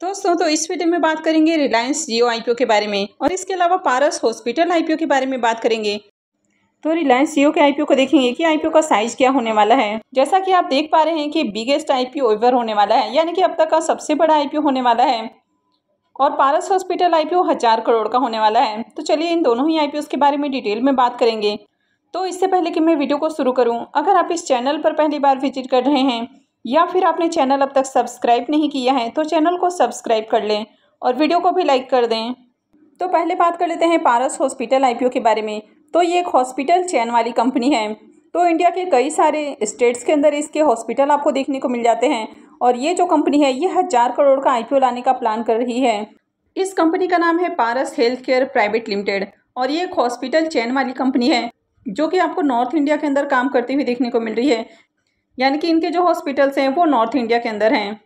दोस्तों तो इस वीडियो में बात करेंगे रिलायंस जियो आईपीओ के बारे में और इसके अलावा पारस हॉस्पिटल आईपीओ के बारे में बात करेंगे। तो रिलायंस जियो के आईपीओ को देखेंगे कि आईपीओ का साइज क्या होने वाला है। जैसा कि आप देख पा रहे हैं कि बिगेस्ट आईपीओ एवर होने वाला है, यानी कि अब तक का सबसे बड़ा आईपीओ होने वाला है और पारस हॉस्पिटल आईपीओ 1000 करोड़ का होने वाला है। तो चलिए इन दोनों ही आईपीओ के बारे में डिटेल में बात करेंगे। तो इससे पहले कि मैं वीडियो को शुरू करूं, अगर आप इस चैनल पर पहली बार विजिट कर रहे हैं या फिर आपने चैनल अब तक सब्सक्राइब नहीं किया है तो चैनल को सब्सक्राइब कर लें और वीडियो को भी लाइक कर दें। तो पहले बात कर लेते हैं पारस हॉस्पिटल आईपीओ के बारे में। तो ये एक हॉस्पिटल चेन वाली कंपनी है। तो इंडिया के कई सारे स्टेट्स के अंदर इसके हॉस्पिटल आपको देखने को मिल जाते हैं और ये जो कंपनी है ये 1000 करोड़ का आईपीओ लाने का प्लान कर रही है। इस कंपनी का नाम है पारस हेल्थ केयर प्राइवेट लिमिटेड और ये एक हॉस्पिटल चेन वाली कंपनी है जो कि आपको नॉर्थ इंडिया के अंदर काम करती हुई देखने को मिल रही है, यानी कि इनके जो हॉस्पिटल्स हैं वो नॉर्थ इंडिया के अंदर हैं।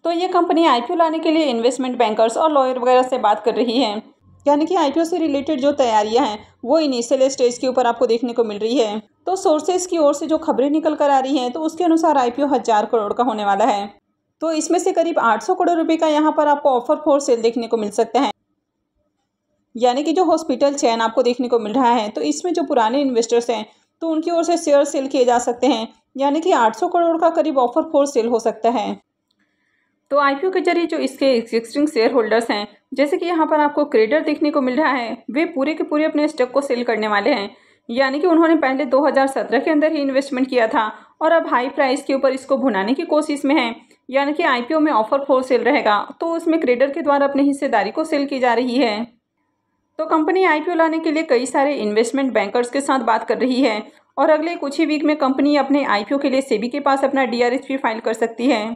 तो ये कंपनी आईपीओ लाने के लिए इन्वेस्टमेंट बैंकर्स और लॉयर वगैरह से बात कर रही है, यानी कि आईपीओ से रिलेटेड जो तैयारियां हैं वो इनिशियल स्टेज के ऊपर आपको देखने को मिल रही है। तो सोर्सेज की ओर से जो खबरें निकल कर आ रही हैं तो उसके अनुसार आईपीओ 1000 करोड़ का होने वाला है। तो इसमें से करीब 800 करोड़ रुपये का यहाँ पर आपको ऑफर फॉर सेल देखने को मिल सकता है, यानी कि जो हॉस्पिटल चेन आपको देखने को मिल रहा है तो इसमें जो पुराने इन्वेस्टर्स हैं तो उनकी ओर से शेयर सेल किए जा सकते हैं, यानी कि 800 करोड़ का करीब ऑफर फॉर सेल हो सकता है। तो आईपीओ के जरिए जो इसके एग्जिस्टिंग शेयर होल्डर्स हैं, जैसे कि यहाँ पर आपको क्रेडिटर देखने को मिल रहा है, वे पूरे के पूरे अपने स्टॉक को सेल करने वाले हैं, यानी कि उन्होंने पहले 2017 के अंदर ही इन्वेस्टमेंट किया था और अब हाई प्राइस के ऊपर इसको भुनाने की कोशिश में है, यानी कि आईपीओ में ऑफर फॉर सेल रहेगा तो उसमें क्रेडिटर के द्वारा अपनी हिस्सेदारी को सेल की जा रही है। तो कंपनी आईपीओ लाने के लिए कई सारे इन्वेस्टमेंट बैंकर्स के साथ बात कर रही है और अगले कुछ ही वीक में कंपनी अपने आईपीओ के लिए सेबी के पास अपना डीआरएस फाइल कर सकती है।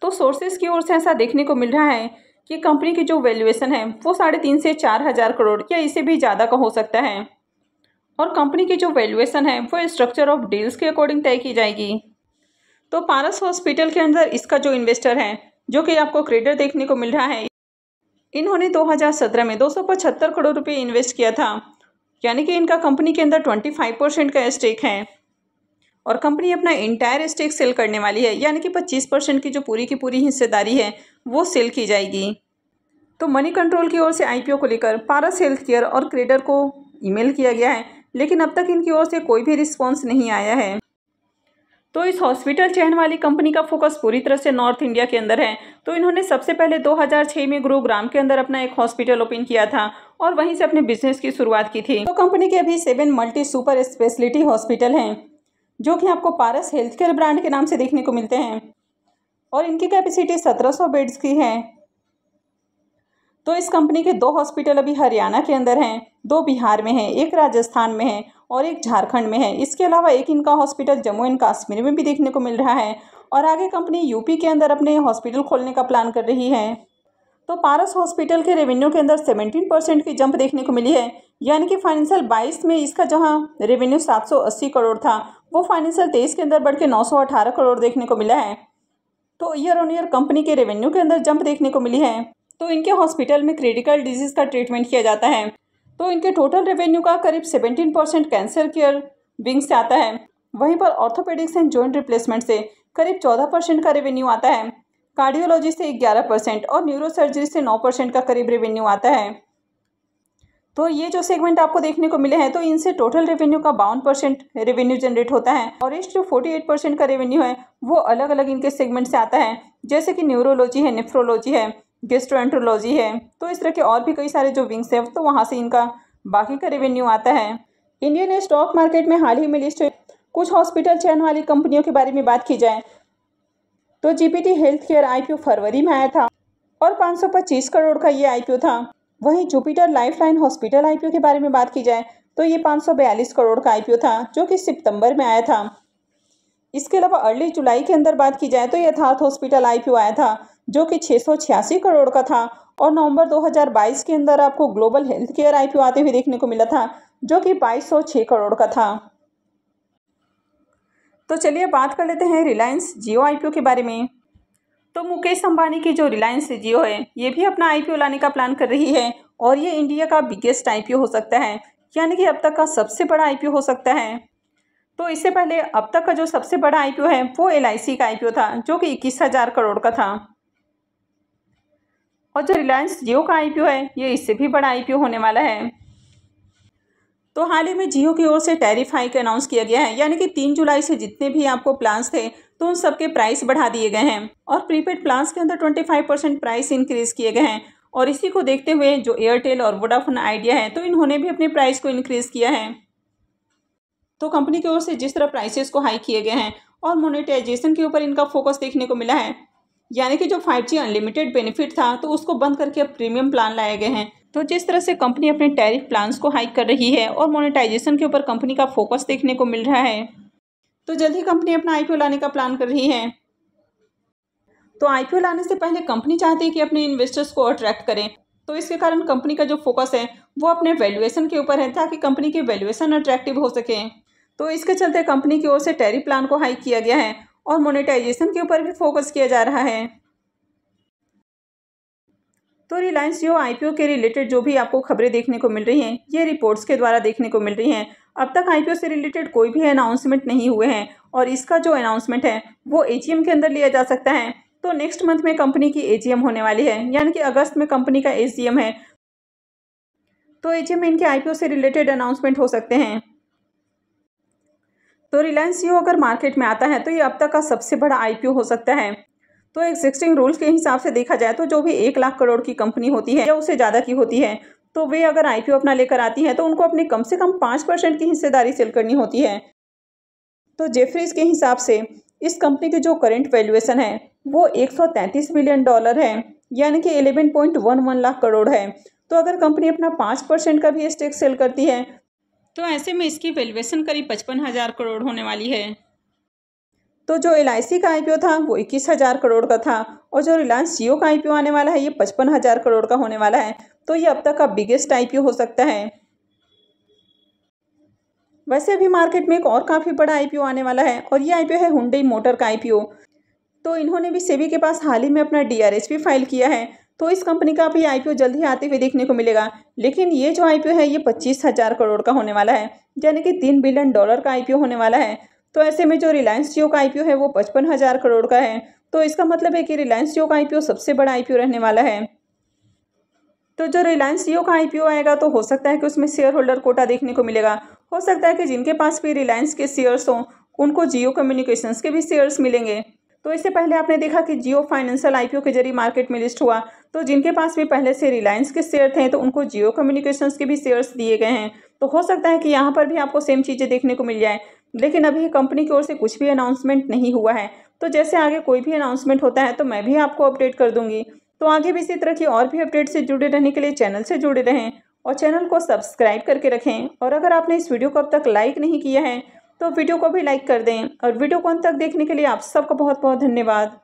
तो सोर्सेज की ओर से ऐसा देखने को मिल रहा है कि कंपनी की जो वैल्यूएशन है वो 3.5 से 4000 करोड़ या इससे भी ज़्यादा का हो सकता है और कंपनी की जो वैल्यूएशन है वो स्ट्रक्चर ऑफ डील्स के अकॉर्डिंग तय की जाएगी। तो पारस हॉस्पिटल के अंदर इसका जो इन्वेस्टर है, जो कि आपको क्रेडिटर देखने को मिल रहा है, इन्होंने 2017 में 275 करोड़ रुपए इन्वेस्ट किया था, यानी कि इनका कंपनी के अंदर 25% का स्टेक है और कंपनी अपना इंटायर स्टेक सेल करने वाली है, यानी कि 25% की जो पूरी की पूरी हिस्सेदारी है वो सेल की जाएगी। तो मनी कंट्रोल की ओर से आईपीओ को लेकर पारस हेल्थ केयर और क्रेडिटर को ईमेल किया गया है, लेकिन अब तक इनकी ओर से कोई भी रिस्पॉन्स नहीं आया है। तो इस हॉस्पिटल चेन वाली कंपनी का फोकस पूरी तरह से नॉर्थ इंडिया के अंदर है। तो इन्होंने सबसे पहले 2006 में गुरुग्राम के अंदर अपना एक हॉस्पिटल ओपन किया था और वहीं से अपने बिजनेस की शुरुआत की थी। तो कंपनी के अभी 7 मल्टी सुपर स्पेशलिटी हॉस्पिटल हैं जो कि आपको पारस हेल्थ केयर ब्रांड के नाम से देखने को मिलते हैं और इनकी कैपेसिटी 1700 बेड्स की है। तो इस कंपनी के 2 हॉस्पिटल अभी हरियाणा के अंदर हैं, 2 बिहार में हैं, 1 राजस्थान में है और 1 झारखंड में है। इसके अलावा एक इनका हॉस्पिटल जम्मू एंड कश्मीर में भी देखने को मिल रहा है और आगे कंपनी यूपी के अंदर अपने हॉस्पिटल खोलने का प्लान कर रही है। तो पारस हॉस्पिटल के रेवेन्यू के अंदर 17% की जंप देखने को मिली है, यानी कि फाइनेंशियल 22 में इसका जहां रेवेन्यू 780 करोड़ था वो फाइनेंशियल 23 के अंदर बढ़ के 918 करोड़ देखने को मिला है। तो ईयर ऑन ईयर कंपनी के रेवेन्यू के अंदर जंप देखने को मिली है। तो इनके हॉस्पिटल में क्रिटिकल डिजीज का ट्रीटमेंट किया जाता है। तो इनके टोटल रेवेन्यू का करीब 17% कैंसर केयर विंग से आता है, वहीं पर ऑर्थोपेडिक्स एंड जॉइंट रिप्लेसमेंट से करीब 14% का रेवेन्यू आता है, कार्डियोलॉजी से 11% और न्यूरोसर्जरी से 9% का करीब रेवेन्यू आता है। तो ये जो सेगमेंट आपको देखने को मिले हैं तो इनसे टोटल रेवेन्यू का 52% रेवेन्यू जनरेट होता है और इस जो 48% का रेवेन्यू है वो अलग अलग इनके सेगमेंट से आता है, जैसे कि न्यूरोलॉजी है, नेफ्रोलॉजी है, गैस्ट्रोएंटरोलॉजी है। तो इस तरह के और भी कई सारे जो विंग्स हैं तो वहाँ से इनका बाकी का रेवेन्यू आता है। इंडियन स्टॉक मार्केट में हाल ही में लिस्ट कुछ हॉस्पिटल चेन वाली कंपनियों के बारे में बात की जाए तो जीपीटी हेल्थ केयर आईपीओ फरवरी में आया था और 525 करोड़ का ये आईपीओ था। वहीं जुपिटर लाइफलाइन हॉस्पिटल आईपीओ के बारे में बात की जाए तो ये 542 करोड़ का आईपीओ था जो कि सितंबर में आया था। इसके अलावा अर्ली जुलाई के अंदर बात की जाए तो यथार्थ हॉस्पिटल आईपीओ आया था जो कि 686 करोड़ का था और नवंबर 2022 के अंदर आपको ग्लोबल हेल्थ केयर आईपीओ आते हुए देखने को मिला था जो कि 2206 करोड़ का था। तो चलिए बात कर लेते हैं रिलायंस जियो आईपीओ के बारे में। तो मुकेश अंबानी की जो रिलायंस जियो है ये भी अपना आईपीओ लाने का प्लान कर रही है और ये इंडिया का बिगेस्ट आईपीओ हो सकता है, यानी कि अब तक का सबसे बड़ा आईपीओ हो सकता है। तो इससे पहले अब तक का जो सबसे बड़ा आईपीओ है वो एलआईसी का आईपीओ था जो कि 21,000 करोड़ का था। और जो रिलायंस जियो का आईपीओ है ये इससे भी बड़ा आईपीओ होने वाला है। तो हाल ही में जियो की ओर से टैरिफ हाइक अनाउंस किया गया है, यानी कि 3 जुलाई से जितने भी आपको प्लान्स थे तो उन सबके प्राइस बढ़ा दिए गए हैं और प्रीपेड प्लान्स के अंदर 25% प्राइस इंक्रीज किए गए हैं। और इसी को देखते हुए जो एयरटेल और वोडाफोन आइडिया है तो इन्होंने भी अपने प्राइस को इंक्रीज किया है। तो कंपनी की ओर से जिस तरह प्राइसेस को हाई किए गए हैं और मोनेटाइजेशन के ऊपर इनका फोकस देखने को मिला है, यानी कि जो 5G अनलिमिटेड बेनिफिट था तो उसको बंद करके अब प्रीमियम प्लान लाए गए हैं। तो जिस तरह से कंपनी अपने टैरिफ प्लान्स को हाइक कर रही है और मोनेटाइजेशन के ऊपर कंपनी का फोकस देखने को मिल रहा है, तो जल्द ही कंपनी अपना आईपीओ लाने का प्लान कर रही है। तो आईपीओ लाने से पहले कंपनी चाहती है कि अपने इन्वेस्टर्स को अट्रैक्ट करें, तो इसके कारण कंपनी का जो फोकस है वो अपने वैल्यूएशन के ऊपर है ताकि कंपनी की वैल्यूएशन अट्रैक्टिव हो सके। तो इसके चलते कंपनी की ओर से टैरिफ प्लान को हाइक किया गया है और मोनेटाइजेशन के ऊपर भी फोकस किया जा रहा है। तो रिलायंस जियो आईपीओ के रिलेटेड जो भी आपको खबरें देखने को मिल रही हैं ये रिपोर्ट्स के द्वारा देखने को मिल रही हैं। अब तक आईपीओ से रिलेटेड कोई भी अनाउंसमेंट नहीं हुए हैं और इसका जो अनाउंसमेंट है वो एजीएम के अंदर लिया जा सकता है। तो नेक्स्ट मंथ में कंपनी की एजीएम होने वाली है, यानी कि अगस्त में कंपनी का एजीएम है, तो एजीएम में इनके आईपीओ से रिलेटेड अनाउंसमेंट हो सकते हैं। तो रिलायंस जियो अगर मार्केट में आता है तो ये अब तक का सबसे बड़ा आईपीओ हो सकता है। तो एग्जिस्टिंग रूल्स के हिसाब से देखा जाए तो जो भी 1 लाख करोड़ की कंपनी होती है या उससे ज़्यादा की होती है तो वे अगर आईपीओ अपना लेकर आती है तो उनको अपनी कम से कम 5% की हिस्सेदारी सेल करनी होती है। तो जेफरीज के हिसाब से इस कंपनी की जो करंट वैल्यूएशन है वो $133 बिलियन है, यानी कि 11.11 लाख करोड़ है। तो अगर कंपनी अपना 5% का भी स्टेक सेल करती है तो ऐसे में इसकी वैल्यूएशन करीब 55,000 करोड़ होने वाली है। तो जो LIC का आईपीओ था वो 21,000 करोड़ का था और जो रिलायंस जियो का आईपीओ आने वाला है ये 55,000 करोड़ का होने वाला है। तो ये अब तक का बिगेस्ट आईपीओ हो सकता है। वैसे अभी मार्केट में एक और काफ़ी बड़ा आईपीओ आने वाला है और ये आईपीओ है हुंडई मोटर का आईपीओ। तो इन्होंने भी सेबी के पास हाल ही में अपना DRH भी फाइल किया है, तो इस कंपनी का भी आईपीओ जल्द ही आते हुए देखने को मिलेगा। लेकिन ये जो आईपीओ है ये 25,000 करोड़ का होने वाला है, यानी कि $3 बिलियन का आईपीओ होने वाला है। तो ऐसे में जो रिलायंस जियो का आईपीओ है वो 55,000 करोड़ का है। तो इसका मतलब है कि रिलायंस जियो का आईपीओ सबसे बड़ा आईपीओ रहने वाला है। तो जो रिलायंस जियो का आईपीओ आएगा तो हो सकता है कि उसमें शेयर होल्डर कोटा देखने को मिलेगा। हो सकता है कि जिनके पास भी रिलायंस के शेयर्स हों उनको जियो कम्युनिकेशंस के भी शेयर्स मिलेंगे। तो इससे पहले आपने देखा कि जियो फाइनेंशियल आईपीओ के जरिए मार्केट में लिस्ट हुआ, तो जिनके पास भी पहले से रिलायंस के शेयर थे तो उनको जियो कम्युनिकेशंस के भी शेयर्स दिए गए हैं। तो हो सकता है कि यहाँ पर भी आपको सेम चीज़ें देखने को मिल जाए, लेकिन अभी कंपनी की ओर से कुछ भी अनाउंसमेंट नहीं हुआ है। तो जैसे आगे कोई भी अनाउंसमेंट होता है तो मैं भी आपको अपडेट कर दूंगी। तो आगे भी इसी तरह की और भी अपडेट से जुड़े रहने के लिए चैनल से जुड़े रहें और चैनल को सब्सक्राइब करके रखें। और अगर आपने इस वीडियो को अब तक लाइक नहीं किया है तो वीडियो को भी लाइक कर दें। और वीडियो को अंत तक देखने के लिए आप सबका बहुत बहुत धन्यवाद।